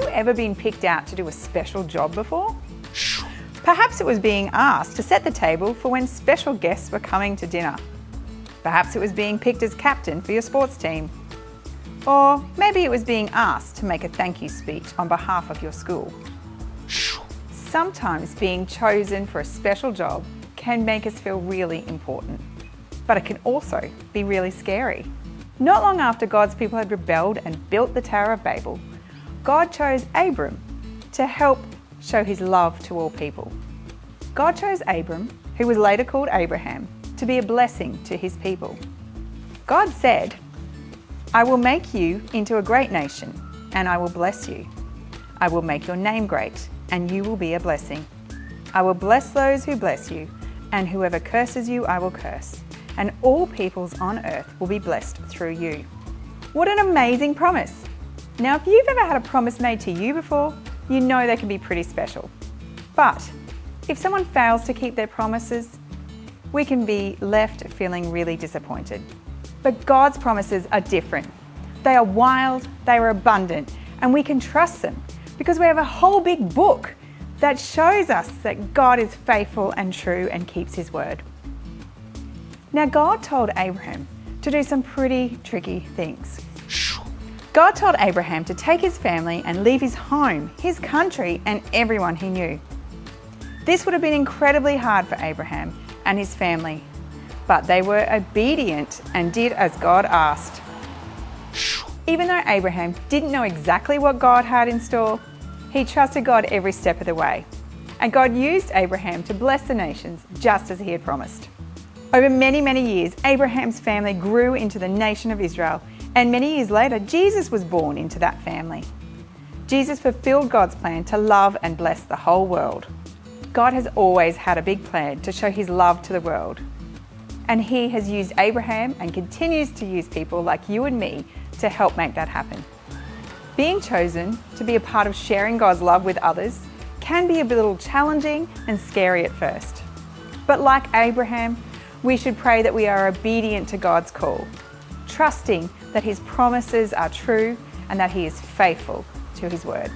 you ever been picked out to do a special job before? Perhaps it was being asked to set the table for when special guests were coming to dinner. Perhaps it was being picked as captain for your sports team. Or maybe it was being asked to make a thank you speech on behalf of your school. Sometimes being chosen for a special job can make us feel really important, but it can also be really scary. Not long after God's people had rebelled and built the Tower of Babel, God chose Abram to help show his love to all people. God chose Abram, who was later called Abraham, to be a blessing to his people. God said, "I will make you into a great nation, and I will bless you. I will make your name great, and you will be a blessing. I will bless those who bless you, and whoever curses you I will curse, and all peoples on earth will be blessed through you." What an amazing promise! Now, if you've ever had a promise made to you before, you know they can be pretty special. But if someone fails to keep their promises, we can be left feeling really disappointed. But God's promises are different. They are wild, they are abundant, and we can trust them because we have a whole big book that shows us that God is faithful and true and keeps his word. Now, God told Abraham to do some pretty tricky things. God told Abraham to take his family and leave his home, his country, and everyone he knew. This would have been incredibly hard for Abraham and his family, but they were obedient and did as God asked. Even though Abraham didn't know exactly what God had in store, he trusted God every step of the way. And God used Abraham to bless the nations just as he had promised. Over many, many years, Abraham's family grew into the nation of Israel, and many years later, Jesus was born into that family. Jesus fulfilled God's plan to love and bless the whole world. God has always had a big plan to show his love to the world. And he has used Abraham and continues to use people like you and me to help make that happen. Being chosen to be a part of sharing God's love with others can be a little challenging and scary at first. But like Abraham, we should pray that we are obedient to God's call, trusting that his promises are true and that he is faithful to his word.